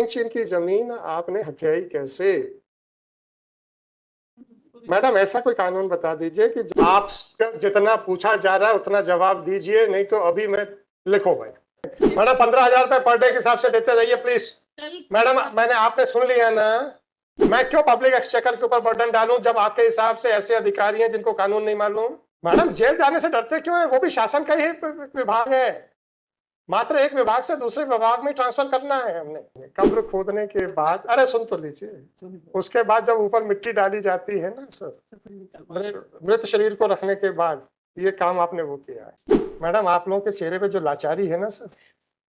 Inch इनकी जमीन आपने हथियाई कैसे? मैडम ऐसा कोई कानून बता दीजिए कि आप जितना पूछा जा रहा है उतना जवाब दीजिए, नहीं तो अभी मैं लिखो भाई। मैडम 15,000 रुपए पर डे के हिसाब से देते रहिए प्लीज। मैडम मैंने आपने सुन लिया ना, मैं क्यों पब्लिक एक्सचेकर के ऊपर बर्डन डालूं जब आपके हिसाब से ऐसे अधिकारी हैं जिनको कानून नहीं मालूम। मैडम जेल जाने से डरते क्यों है? वो भी शासन का ही विभाग है, मात्र एक विभाग से दूसरे विभाग में ट्रांसफर करना है हमने। कब्र खोदने के बाद, अरे सुन तो लीजिए, उसके बाद जब ऊपर मिट्टी डाली जाती है ना सर, मृत शरीर को रखने के बाद, ये काम आपने वो किया है। मैडम आप लोगों के चेहरे पे जो लाचारी है ना सर,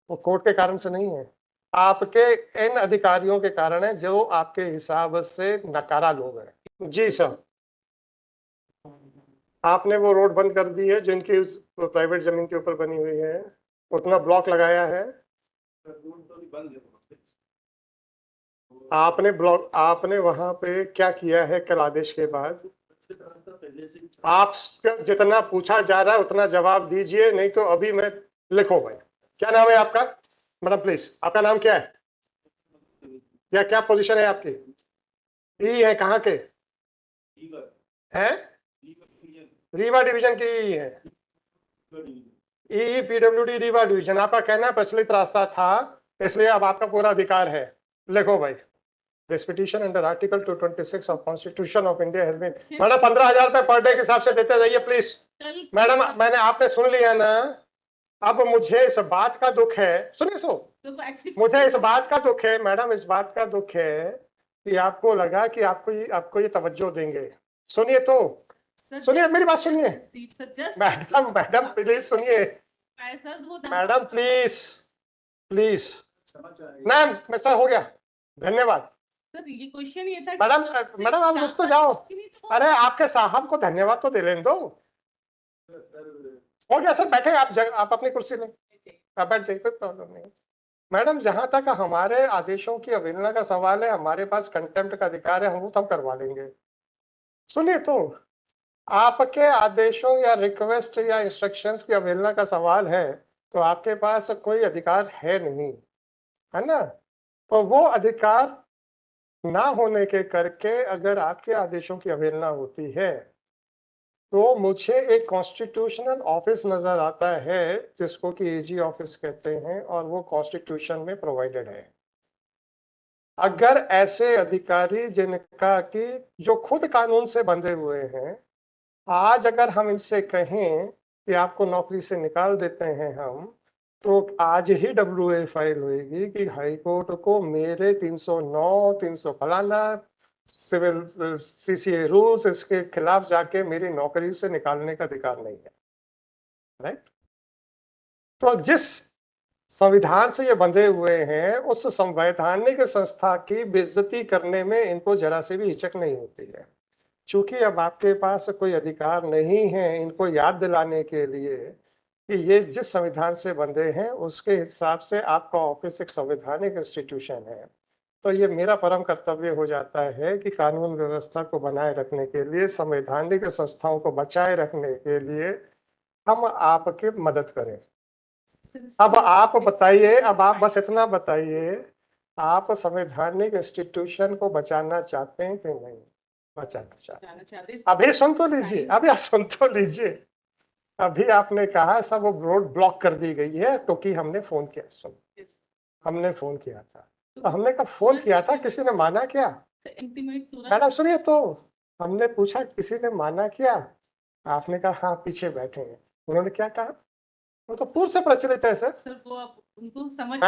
वो कोर्ट के कारण से नहीं है, आपके इन अधिकारियों के कारण है जो आपके हिसाब से नकारा लोग हैं। जी सर, आपने वो रोड बंद कर दी है जिनकी प्राइवेट जमीन के ऊपर बनी हुई है, उतना ब्लॉक लगाया है आपने वहां पे क्या किया है? कल आदेश के बाद आप जितना पूछा जा रहा है उतना जवाब दीजिए, नहीं तो अभी मैं लिखो भाई। क्या नाम है आपका? मैडम प्लीज, आपका नाम क्या है या क्या पोजीशन है आपकी? ई है, कहाँ के हैं? रीवा डिवीजन की ई है, ई पीडब्ल्यूडी रीवा डिवीजन। आपका कहना प्रचलित रास्ता था, इसलिए अब आपका पूरा अधिकार है। लिखो भाई। This petition under Article 226 of Constitution of India has been। Madam 15,000 रुपए पर डे के हिसाब से देते रहिए प्लीज। मैडम मैंने आपने सुन लिया ना, अब मुझे इस बात का दुख है, सुनिए मुझे इस बात का दुख है मैडम, इस बात का दुख है कि आपको लगा कि आपको ये तवज्जो देंगे। सुनिए तो, सुनिए मेरी बात सुनिए मैडम प्लीज सुनिए मैडम प्लीज मैम, सर हो गया, धन्यवाद। सर ये क्वेश्चन ये था मैडम आप रुक तो जाओ। अरे आपके साहब को धन्यवाद तो दे लेने दो। हो गया सर, बैठे आप अपनी कुर्सी लें, आप बैठ जाइए, कोई प्रॉब्लम नहीं। मैडम जहां तक हमारे आदेशों की अवहेलना का सवाल है, हमारे पास कंटेम्प्ट का अधिकार है, हम वो करवा लेंगे। सुनिए तो, आपके आदेशों या रिक्वेस्ट या इंस्ट्रक्शंस की अवहेलना का सवाल है तो आपके पास कोई अधिकार है नहीं, है ना? तो वो अधिकार ना होने के करके अगर आपके आदेशों की अवहेलना होती है तो मुझे एक कॉन्स्टिट्यूशनल ऑफिस नजर आता है जिसको कि एजी ऑफिस कहते हैं, और वो कॉन्स्टिट्यूशन में प्रोवाइडेड है। अगर ऐसे अधिकारी जिनका कि जो खुद कानून से बंधे हुए हैं, आज अगर हम इनसे कहें कि आपको नौकरी से निकाल देते हैं हम, तो आज ही WA फाइल होगी कि हाई कोर्ट को मेरे 309 300 फलाना सिविल CCA रूल्स इसके खिलाफ जाके मेरी नौकरी से निकालने का अधिकार नहीं है, राइट? तो जिस संविधान से ये बंधे हुए हैं उस संवैधानिक संस्था की बेइज्जती करने में इनको जरा से भी हिचक नहीं होती है। चूंकि अब आपके पास कोई अधिकार नहीं है इनको याद दिलाने के लिए कि ये जिस संविधान से बंधे हैं उसके हिसाब से आपका ऑफिस एक संवैधानिक इंस्टीट्यूशन है, तो ये मेरा परम कर्तव्य हो जाता है कि कानून व्यवस्था को बनाए रखने के लिए, संवैधानिक संस्थाओं को बचाए रखने के लिए हम आपकी मदद करें। अब आप बताइए, अब आप बस इतना बताइए, आप संवैधानिक इंस्टीट्यूशन को बचाना चाहते हैं कि नहीं बचाना चाहते? अभी सुन तो लीजिए, अभी आप सुन तो लीजिए। अभी आपने कहा सब वो रोड ब्लॉक कर दी गई है क्योंकि हमने फोन किया। सुन, हमने फोन किया था, तो हमने कब फोन किया था, किसी ने माना क्या? मैडम सुनिए तो, हमने पूछा किसी ने माना क्या? आपने कहा हाँ पीछे बैठे हैं। उन्होंने क्या कहा? वो तो पूर्व से प्रचलित है सर। वो आप उनको समझ,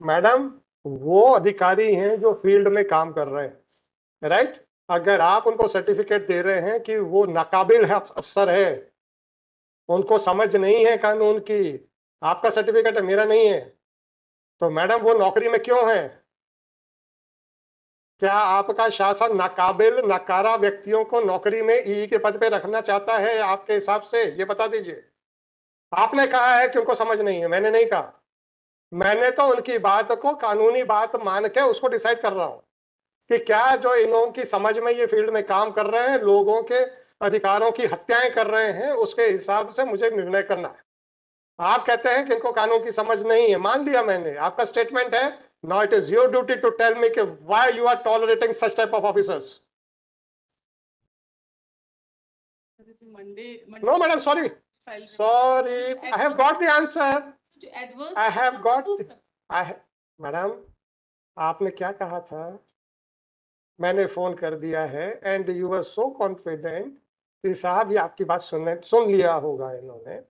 मैडम वो अधिकारी हैं जो फील्ड में काम कर रहे हैं, राइट? अगर आप उनको सर्टिफिकेट दे रहे हैं कि वो नाकाबिल है, अफसर है, उनको समझ नहीं है कानून की, आपका सर्टिफिकेट है मेरा नहीं है, तो मैडम वो नौकरी में क्यों है? क्या आपका शासन नाकाबिल नकारा व्यक्तियों को नौकरी में ई के पद पे रखना चाहता है आपके हिसाब से? ये बता दीजिए। आपने कहा है कि उनको समझ नहीं है, मैंने नहीं कहा। मैंने तो उनकी बात को कानूनी बात मान के उसको डिसाइड कर रहा हूं कि क्या जो इन लोगों की समझ में ये फील्ड में काम कर रहे हैं, लोगों के अधिकारों की हत्याएं कर रहे हैं, उसके हिसाब से मुझे निर्णय करना है। आप कहते हैं कि इनको कानून की समझ नहीं है, मान लिया मैंने, आपका स्टेटमेंट है, Now it is your duty to tell me why you are tolerating such type of officers. Monday. No, madam, sorry. Sorry, I have got the answer. I have got. Madam, आपने क्या कहा था? मैंने phone कर दिया है and you were so confident कि साहब ये आपकी बात सुन लिया होगा इन्होंने।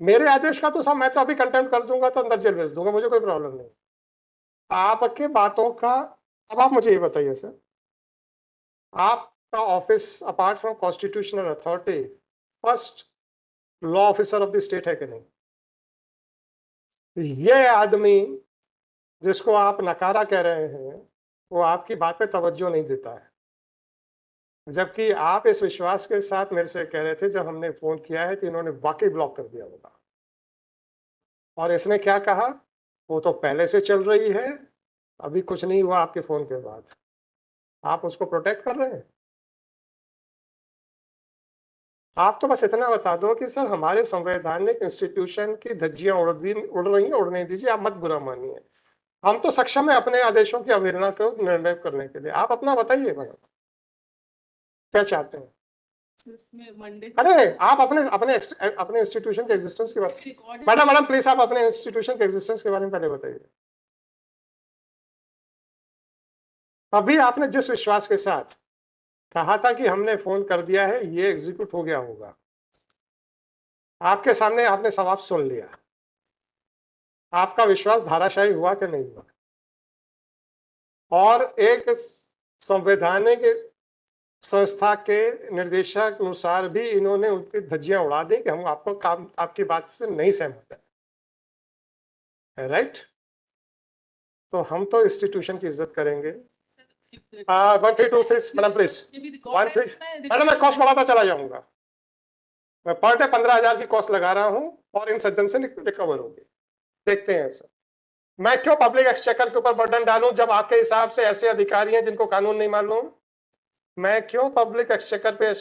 मेरे आदेश का तो साहब मैं तो अभी कंटेम्प्ट कर दूंगा तो अंदर जेल भेज दूंगा, मुझे कोई प्रॉब्लम नहीं। आपके बातों का अब आप मुझे ये बताइए सर, आपका office apart from constitutional authority first law officer of the state है कि नहीं? ये आदमी जिसको आप नकारा कह रहे हैं वो आपकी बात पे तवज्जो नहीं देता है, जबकि आप इस विश्वास के साथ मेरे से कह रहे थे जब हमने फोन किया है कि इन्होंने वाकई ब्लॉक कर दिया होगा। और इसने क्या कहा, वो तो पहले से चल रही है, अभी कुछ नहीं हुआ आपके फोन के बाद। आप उसको प्रोटेक्ट कर रहे हैं। आप तो बस इतना बता दो कि सर हमारे संवैधानिक इंस्टीट्यूशन की धज्जियां उड़ रही हैं, उड़ने दीजिए, आप मत बुरा मानिए। हम तो सक्षम है अपने आदेशों की अवहेलना को निर्णय करने के लिए। आप अपना बताइए मैडम, क्या चाहते हैं? अरे आप अपने इंस्टीट्यूशन के एग्जिस्टेंस के बारे में मैडम प्लीज आप अपने इंस्टीट्यूशन के एग्जिस्टेंस के बारे में पहले बताइए। अभी आपने जिस विश्वास के साथ कहा था कि हमने फोन कर दिया है, ये एग्जीक्यूट हो गया होगा, आपके सामने आपने सवाल सुन लिया, आपका विश्वास धाराशायी हुआ कि नहीं हुआ? और एक संवैधानिक संस्था के निर्देशक अनुसार भी इन्होंने उनकी धज्जियां उड़ा दी कि हम आपकी बात से नहीं सहमत है, राइट? तो हम तो इंस्टीट्यूशन की इज्जत करेंगे। 1 3 2 3 मैडम प्लीज 1 3 मैडम मैं कॉस्ट बढ़ाता चला जाऊंगा। मैं पर डे 15,000 की कॉस्ट लगा रहा हूं और इन सज्जन से रिकवर होगी। देखते हैं सर, मैं क्यों पब्लिक एक्सचेकर के ऊपर बर्डन डालूं जब आपके हिसाब से ऐसे अधिकारी हैं जिनको कानून नहीं मालूम? मैं क्यों पब्लिक एक्सचेकर पे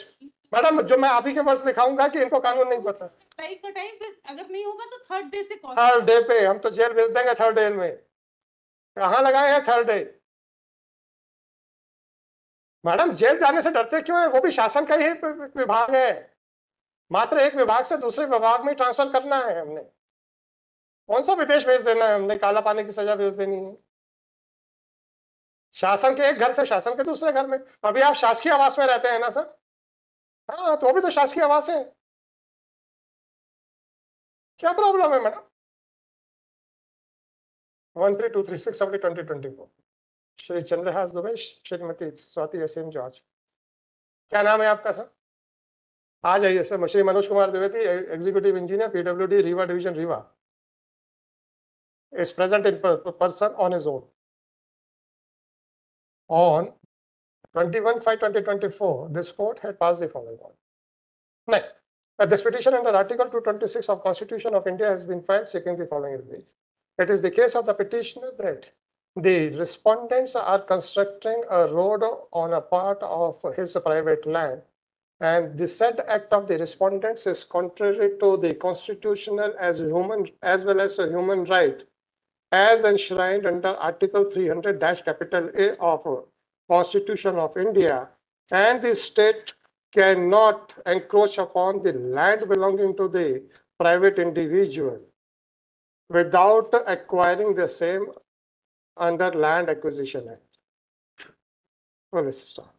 मैडम, जो मैं आप ही के वर्ड्स दिखाऊंगा कि इनको कानून नहीं पता। टाइम पे अगर नहीं होगा तो थर्ड डे से थर्ड डे पे हम तो जेल भेज देंगे। थर्ड डे में कहाँ लगाए हैं थर्ड डे? मैडम जेल जाने से डरते क्यों है? वो भी शासन का ही विभाग है, मात्र एक विभाग से दूसरे विभाग में ट्रांसफर करना है हमने। कौन सा विदेश भेज देना है हमने? काला पानी की सजा भेज देनी है? शासन के एक घर से शासन के दूसरे घर में। अभी आप शासकीय आवास में रहते हैं ना सर? हाँ, तो अभी तो शासकीय आवास है, क्या प्रॉब्लम है madam? 13236 of 2024 Shri Chandrahas Dubey, Shrimati Swati SM George. क्या नाम है आपका सर? आ जाइए sir. Shri Manoj Kumar Dwivedi, executive engineer, PWD Rewa division, Rewa, is present in person on his own. On 21/5/2024, this court had passed the following order. Next, this petition under Article 226 of Constitution of India has been filed seeking the following relief. It is the case of the petitioner that the respondents are constructing a road on a part of his private land, and the said act of the respondents is contrary to the constitutional as well as a human right as enshrined under Article 300-A of Constitution of India, and the state cannot encroach upon the land belonging to the private individual without acquiring the same under Land Acquisition Act. Well, let's start.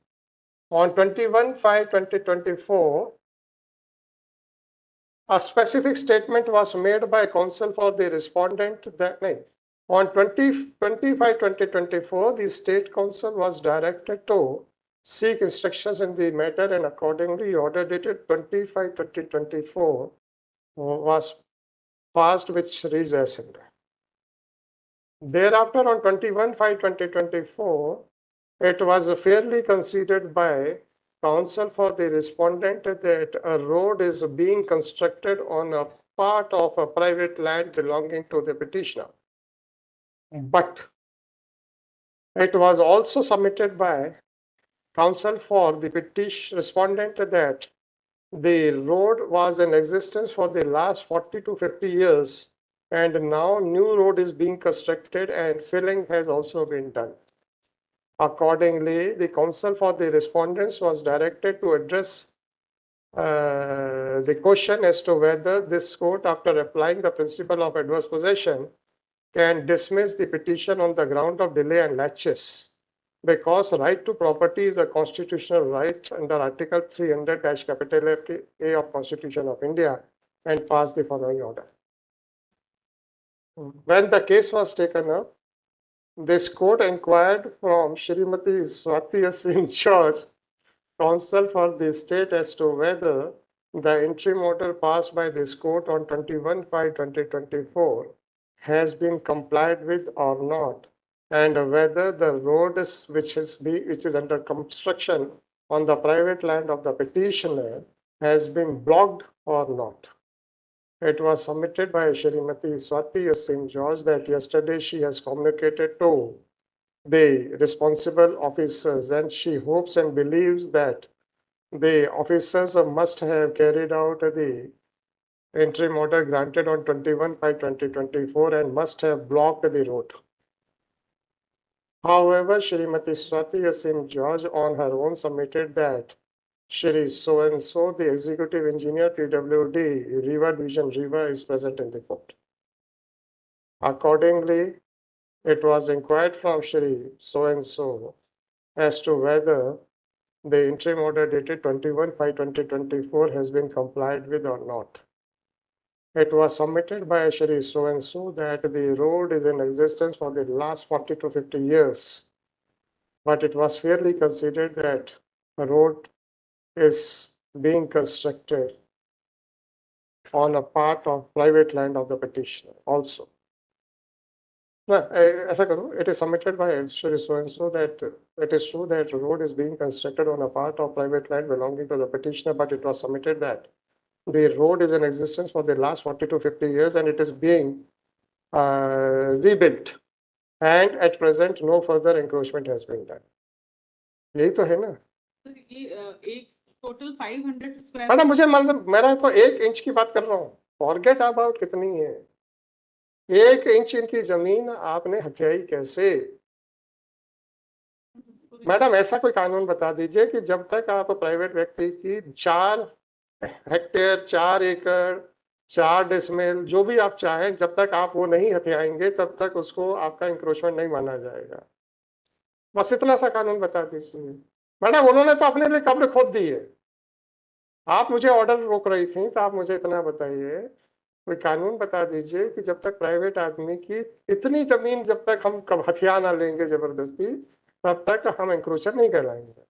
On 21/5/2024, a specific statement was made by counsel for the respondent that on 20/25/2024, the State Council was directed to seek instructions in the matter, and accordingly, order dated 25/2024 was passed, which reads as under. Thereafter, on 21/5/2024, it was fairly considered by counsel for the respondent that a road is being constructed on a part of a private land belonging to the petitioner. But it was also submitted by counsel for the petition respondent that the road was in existence for the last 40 to 50 years and now new road is being constructed and filling has also been done. Accordingly, the counsel for the respondents was directed to address the question as to whether this court, after applying the principle of adverse possession, can dismiss the petition on the ground of delay and laches, because right to property is a constitutional right under Article 300-A of Constitution of India, and pass the following order. When the case was taken up, this court inquired from Srimati Swati Singh George, counsel for the state, as to whether the interim order passed by this court on 21/5/2024 has been complied with or not, and whether the road which is under construction on the private land of the petitioner has been blocked or not. It was submitted by Srimati Swati Singh George that yesterday she has communicated to the responsible officers, and she hopes and believes that the officers must have carried out the interim order granted on 21/5/2024 and must have blocked the road. However, Srimati Swati Singh George on her own submitted that Shri so-and-so, the executive engineer, PWD, River Division River, is present in the court. Accordingly, it was inquired from Shri so-and-so as to whether the interim order dated 21/5/2024 has been complied with or not. It was submitted by Shri so-and-so that the road is in existence for the last 40 to 50 years, but it was fairly considered that a road is being constructed on a part of private land of the petitioner also. ऐसा करो, it is submitted by Shri so-and-so that it is true that the road is being constructed on a part of private land belonging to the petitioner, but it was submitted that the road is in existence for the last 40 to 50 years and it is being rebuilt, and at present no further encroachment has been done. यही तो है ना? तो ये एक total 500 square madam मुझे मतलब मेरा तो 1 इंच की बात कर रहा हूँ, फॉरगेट अबाउट कितनी है, 1 इंच इनकी जमीन आपने हथियाई कैसे? मैडम ऐसा कोई कानून बता दीजिए कि जब तक आप प्राइवेट व्यक्ति की 4 हेक्टेयर, 4 एकड़, 4 डेसिमल जो भी आप चाहें, जब तक आप वो नहीं हथियाएंगे तब तक उसको आपका इंक्रोचमेंट नहीं माना जाएगा। बस इतना सा कानून बता दीजिए। मैडम उन्होंने तो अपने लिए कब्र खोद दी है, आप मुझे ऑर्डर रोक रही थी, तो आप मुझे इतना बताइए, कोई कानून बता दीजिए कि जब तक प्राइवेट आदमी की इतनी जमीन जब तक हम हथिया ना लेंगे जबरदस्ती, तब तक हम इंक्रोचर नहीं कहलाएंगे।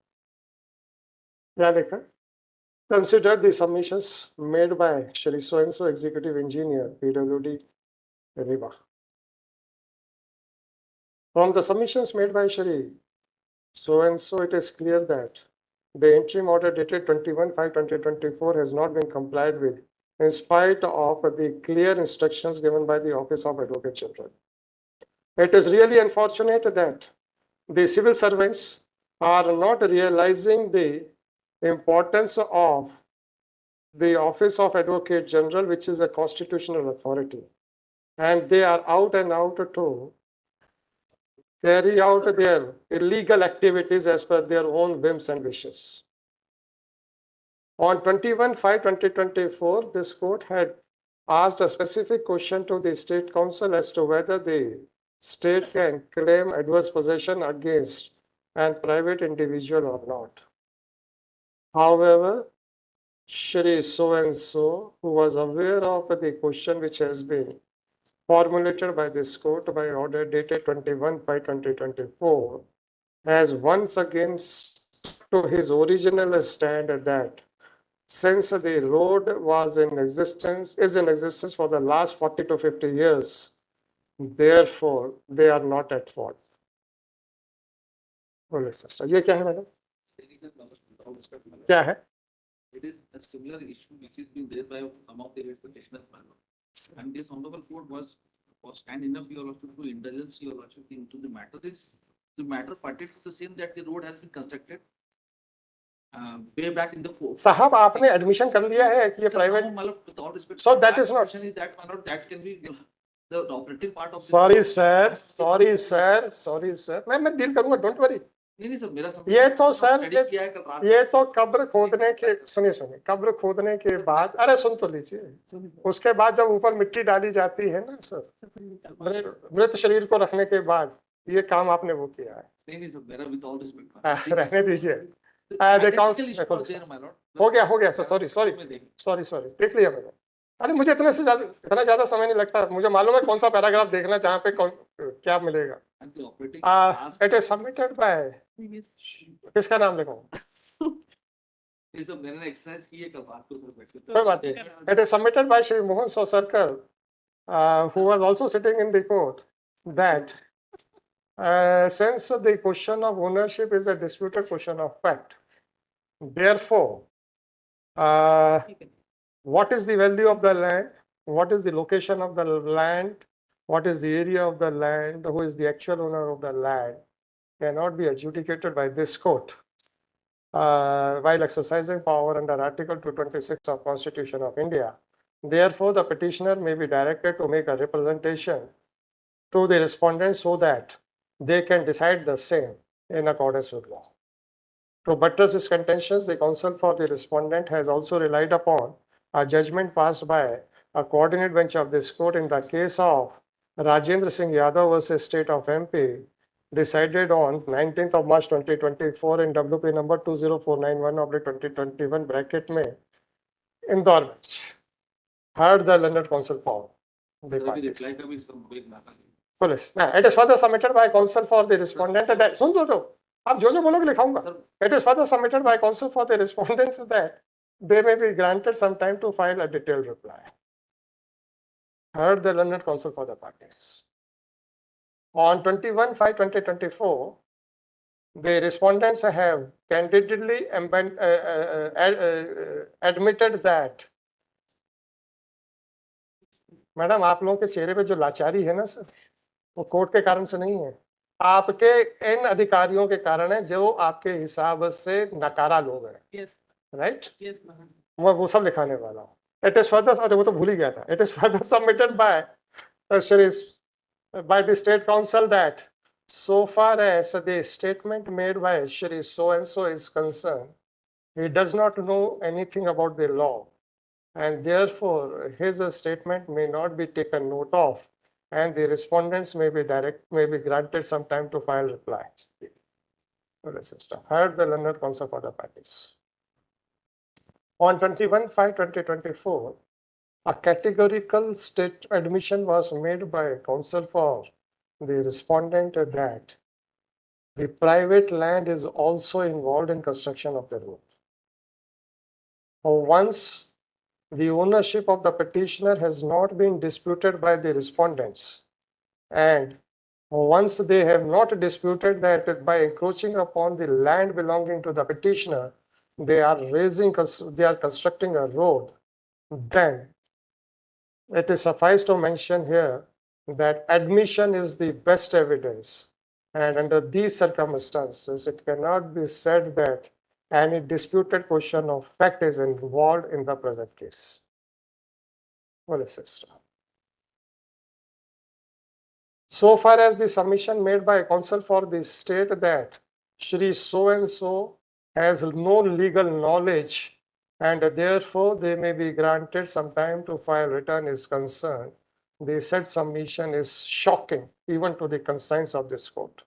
क्या लिखा? Consider the submissions made by Shri so-and-so executive engineer, PWD, Riva. From the submissions made by Shri so-and-so, it is clear that the interim order dated 21/5/2024 has not been complied with, in spite of the clear instructions given by the Office of Advocate General. It is really unfortunate that the civil servants are not realizing the importance of the Office of Advocate General, which is a constitutional authority, and they are out and out to carry out their illegal activities as per their own whims and wishes. On 21/5/2024, this court had asked a specific question to the State Council as to whether the state can claim adverse possession against a private individual or not. However, Shri so-and-so, who was aware of the question which has been formulated by this court by order dated 21/5/2024, has once again stuck to his original stand that since the road is in existence for the last 40 to 50 years, therefore they are not at fault. बोले sister, ये क्या है madam? क्या है? It is a similar issue which is being raised by some of the petitioners, and this honorable court was kind enough your lordship to indulge your lordship into the matter. The matter pertains to the same that the road has been constructed way back in the court. साहब आपने admission कर लिया है कि ये private, With all respect, So that is last not- question is that one or that can be The operative part of. Sorry sir, sorry sir, sorry sir, मैं deal करूंगा, don't worry. नहीं नहीं sir, मेरा ये तो sir, किया है कल रात। ये तो कब्र खोदने के, सुनिए सुनिए, कब्र खोदने के बाद, अरे सुन तो लीजिए, उसके बाद जब ऊपर मिट्टी डाली जाती है ना सर, मृत शरीर को रखने के बाद ये काम आपने वो किया है। नहीं नहीं सर, मेरा विद ऑल रिस्पेक्ट रहने दीजिए। हो गया sir, sorry sorry sorry sorry, देख लिया मैंने। अरे मुझे इतना ज्यादा समय नहीं लगता, मुझे मालूम है कौन सा पैराग्राफ देखना, जहाँ पे क्या मिलेगा। इट इज सबमिटेड बाय, किसका नाम लिखूं? मैंने एक्सरसाइज की है कल रात को सर। कोई बात नहीं। It is submitted by Shri Mohan Sosarkar, who was also sitting in the court, that since the question of ownership is a disputed question of fact, therefore, what is the value of the land? What is the location of the land? What is the area of the land? Who is the actual owner of the land? Cannot be adjudicated by this court while exercising power under Article 226 of Constitution of India. Therefore, the petitioner may be directed to make a representation to the respondent so that they can decide the same in accordance with law. To buttress his contentions, the counsel for the respondent has also relied upon a judgment passed by a coordinate bench of this court in the case of Rajendra Singh Yadav versus State of MP, decided on 19th of March 2024 in WP number 20491/2021 bracket में Indore bench heard the learned counsel for the parties. Police. It is further submitted by counsel for the respondent that सुन दो, आप जो बोलोगे लिखाऊंगा. It is further submitted by counsel for the respondents that they may be granted some time to file a detailed reply. Heard the learned counsel for the parties. On 21/5/2024, the respondents have candidly admitted that. Madam, आप लोगों के चेहरे पे जो लाचारी है ना sir, वो कोर्ट के कारण से नहीं है, आपके इन अधिकारियों के कारण है जो आपके हिसाब से नकारा लोग हैं। राइट? मैं वो सब लिखाने वाला हूँ। इट इज फर्दर, अरे वो तो भूल ही गया था। It is further submitted by the state council that so far as the statement made by Shri so and so is concerned, he does not know anything about the law, and therefore his statement may not be taken note of, and the respondents may be granted some time to file reply. Heard the learned counsel for the parties. On 21/5/2024, a categorical state admission was made by counsel for the respondent that the private land is also involved in construction of the road. Once the ownership of the petitioner has not been disputed by the respondents, and once they have not disputed that by encroaching upon the land belonging to the petitioner, they are constructing a road, then it is suffice to mention here that admission is the best evidence, and under these circumstances, it cannot be said that any disputed question of fact is involved in the present case. So far as the submission made by counsel for the state that Shri so and so has no legal knowledge and therefore they may be granted some time to file return is concerned, the said submission is shocking even to the conscience of this court.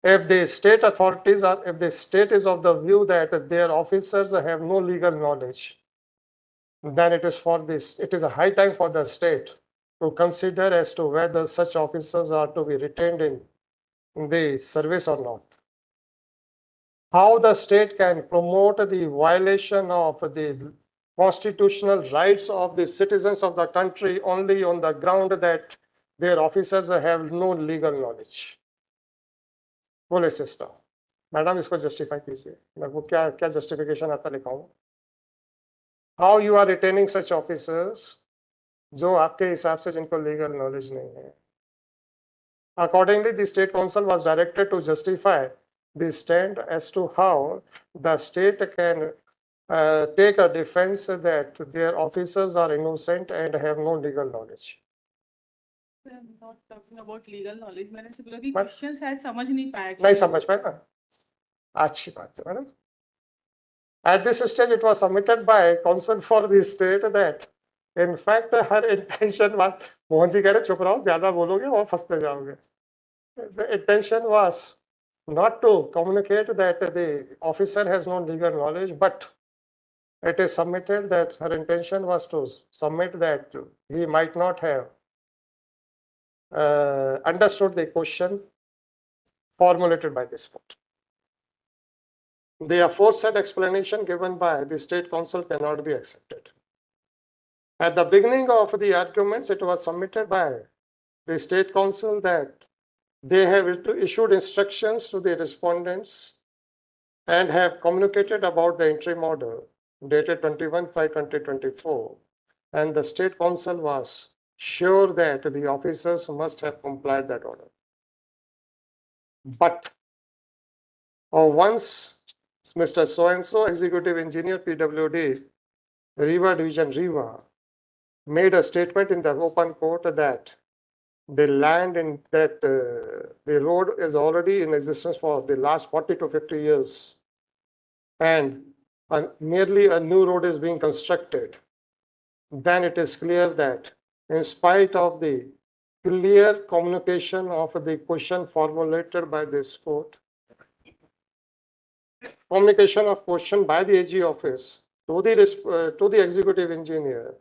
If the state authorities are, if the state is of the view that their officers have no legal knowledge, then it is a high time for the state to consider as to whether such officers are to be retained in the service or not. How the state can promote the violation of the constitutional rights of the citizens of the country only on the ground that their officers have no legal knowledge. बोले sister, madam इसको justify कीजिए, मैं वो क्या justification आता लिखाऊं? How you are retaining such officers जो आपके हिसाब से जिनको legal knowledge नहीं है? Accordingly, the state council was directed to justify the stand as to how the state can take a defense that their officers are innocent and have no legal knowledge. I'm not talking about legal knowledge. मैंने से बोला कि But- question शायद समझ नहीं पाया नहीं समझ पाए ना, अच्छी बात है madam. At this stage, it was submitted by counsel for the state that, in fact, her intention was, Mohan ji कह रहे चुप रहो, ज्यादा बोलोगे और फंसते जाओगे. The intention was not to communicate that the officer has no legal knowledge, but it is submitted that her intention was to submit that he might not have understood the question formulated by this court. The aforesaid explanation given by the state counsel cannot be accepted. At the beginning of the arguments, it was submitted by the state counsel that they have issued instructions to the respondents and have communicated about the interim order dated 21/5/2024, and the state counsel was sure that the officers must have complied that order. But once Mr. So-and-so, executive engineer, PWD, Riva Division, Riva, made a statement in the open court that the land in that the road is already in existence for the last 40 to 50 years, and merely a new road is being constructed, then it is clear that in spite of the clear communication of the question formulated by this court, communication of question by the AG office to the executive engineer,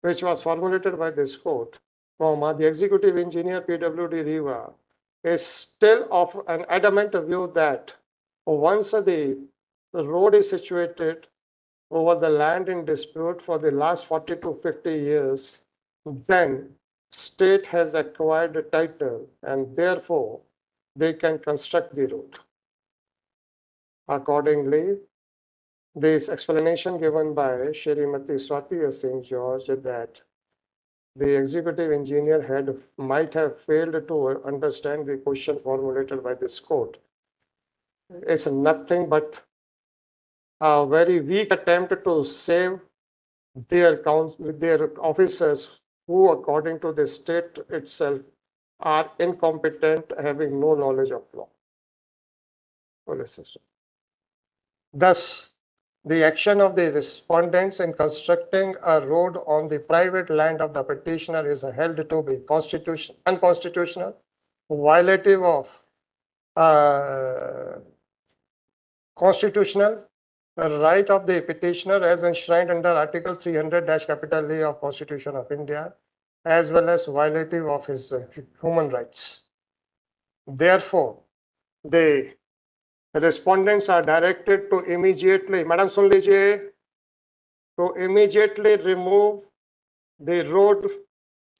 which was formulated by this court, the executive engineer PWD Riva is still of an adamant view that once the road is situated over the land in dispute for the last 40 to 50 years, then state has acquired the title and therefore they can construct the road. Accordingly, this explanation given by Shrimati Swati St. George that the executive engineer might have failed to understand the question formulated by this court is nothing but a very weak attempt to save their officers who, according to the state itself, are incompetent, having no knowledge of law. Police system. Thus, the action of the respondents in constructing a road on the private land of the petitioner is held to be unconstitutional, violative of constitutional right of the petitioner as enshrined under Article 300-A of Constitution of India, as well as violative of his human rights. Therefore, the respondents are directed to immediately, Madam सुन लीजिए, to immediately remove the road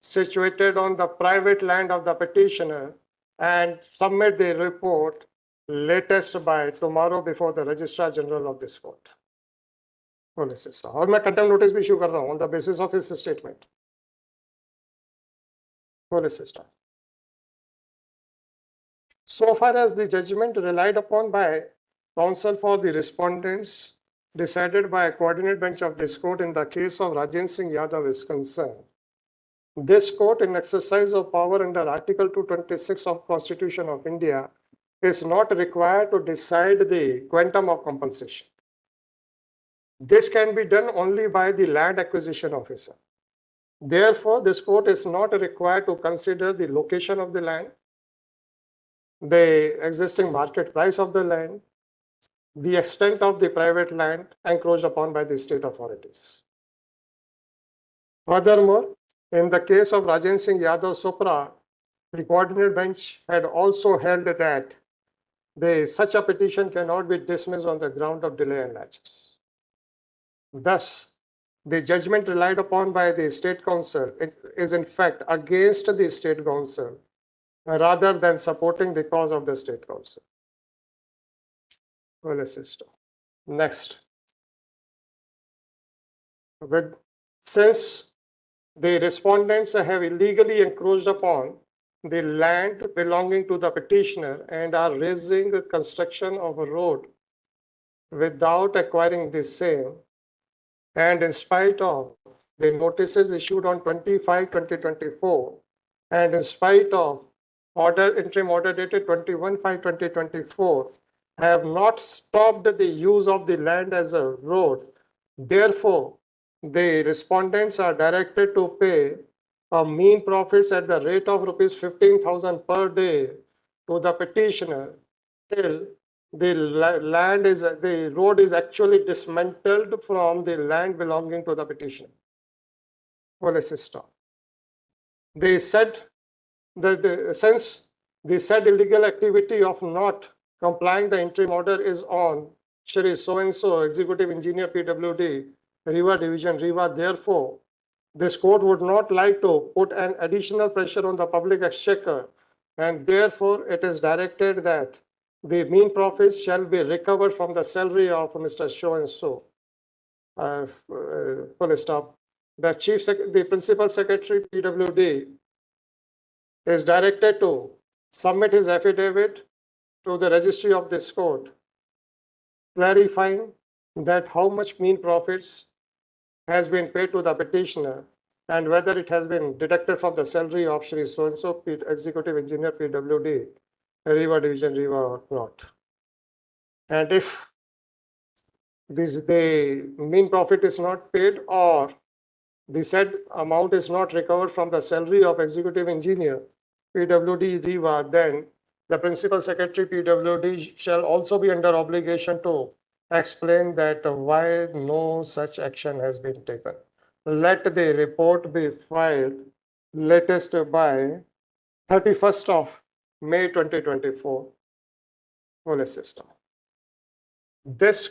situated on the private land of the petitioner and submit the report latest by tomorrow before the Registrar General of this court. और मैं contempt notice भी issue कर रहा हूँ on the basis of his statement. So far as the judgment relied upon by counsel for the respondents decided by a coordinate bench of this court in the case of Rajen Singh Yadav is concerned, this court, in exercise of power under Article 226 of Constitution of India, is not required to decide the quantum of compensation. This can be done only by the land acquisition officer. Therefore, this court is not required to consider the location of the land, the existing market price of the land, the extent of the private land encroached upon by the state authorities. Furthermore, in the case of Rajen Singh Yadav Sopra, the coordinate bench had also held that such a petition cannot be dismissed on the ground of delay and laches. Thus, the judgment relied upon by the state council is in fact against the state council rather than supporting the cause of the state council. Next, since the respondents have illegally encroached upon the land belonging to the petitioner and are raising the construction of a road without acquiring the same, and in spite of the notices issued on 25/2024 and in spite of interim order dated 21/5/2024, have not stopped the use of the land as a road. Therefore, the respondents are directed to pay a mean profits at the rate of rupees 15,000 per day to the petitioner till the road is actually dismantled from the land belonging to the petitioner. Full stop. They said that since the said illegal activity of not complying the interim order is on Shri so-and-so Executive Engineer PWD, Riva Division, Riva, therefore, this court would not like to put an additional pressure on the public exchequer, and therefore it is directed that the mean profits shall be recovered from the salary of Mr. So-and-so. Full stop. The Principal Secretary PWD is directed to submit his affidavit to the registry of this court, clarifying that how much mean profits has been paid to the petitioner and whether it has been deducted from the salary of Shri so-and-so Executive Engineer PWD, Riva Division, Riva or not. And if the mean profit is not paid or the said amount is not recovered from the salary of Executive Engineer PWD Riva, then the Principal Secretary PWD shall also be under obligation to explain that why no such action has been taken. Let the report be filed latest by 31st of May 2024. Full system. This,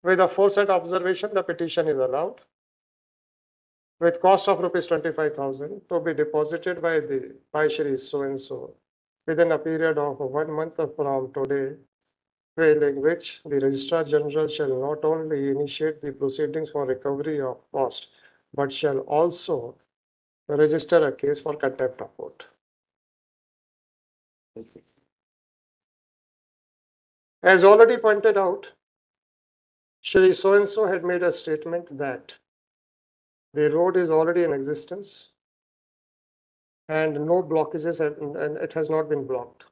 with a foresaid observation, the petition is allowed, with cost of rupees 25,000 to be deposited by Shri so-and-so within a period of 1 month from today, failing which the Registrar General shall not only initiate the proceedings for recovery of cost, but shall also register a case for contempt of court. As already pointed out, Shri so-and-so had made a statement that the road is already in existence and no blockages and it has not been blocked.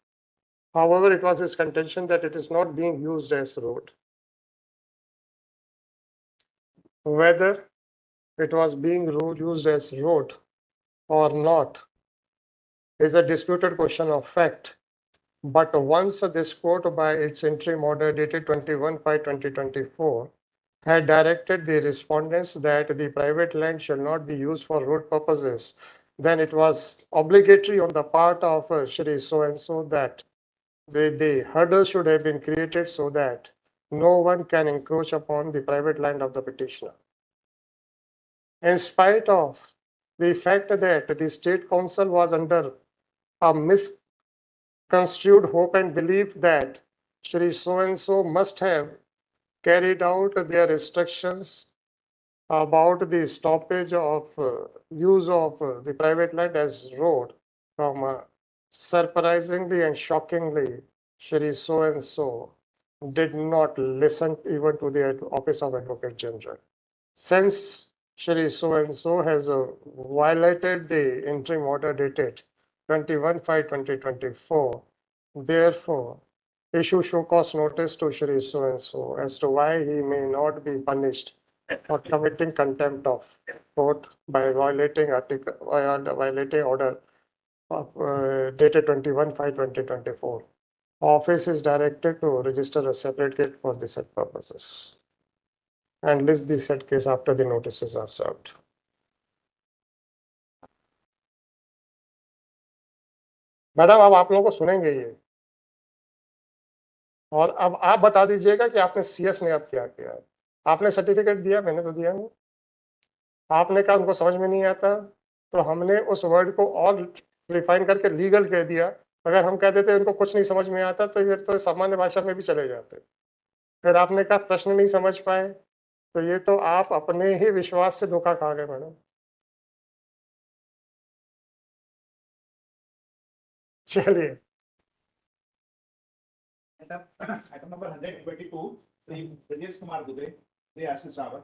However, it was his contention that it is not being used as road. Whether it was being used as road or not is a disputed question of fact. But once this court, by its interim order dated 21/5/2024, had directed the respondents that the private land shall not be used for road purposes, then it was obligatory on the part of Shri so-and-so that the hurdle should have been created so that no one can encroach upon the private land of the petitioner. In spite of the fact that the State Council was under a misconstrued hope and belief that Shri so-and-so must have carried out their restrictions about the stoppage of use of the private land as road, from surprisingly and shockingly, Shri so-and-so did not listen even to the Office of Advocate General. Since Shri so-and-so has violated the interim order dated 21/5/2024, therefore, issue show cause notice to Shri so-and-so as to why he may not be punished for committing contempt of court by violating order of, dated 21/5/2024. Office is directed to register a separate case for the said purposes and list the said case after the notices are served. Madam, अब आप लोगों को सुनेंगे ये, और अब आप बता दीजिएगा कि आपने सीएस ने अब क्या किया है। आपने सर्टिफिकेट दिया, मैंने तो दिया नहीं। आपने कहा उनको समझ में नहीं आता, तो हमने उस वर्ड को और रिफाइन करके लीगल कह दिया। अगर हम कह देते उनको कुछ नहीं समझ में आता तो ये तो सामान्य भाषा में भी चले जाते। फिर आपने कहा प्रश्न नहीं समझ पाए, तो ये तो आप अपने ही विश्वास से धोखा खा गए मैडम। चलिए, Item number 122, Sri Brajesh Kumar Dubey, Sri Ashish Rawat.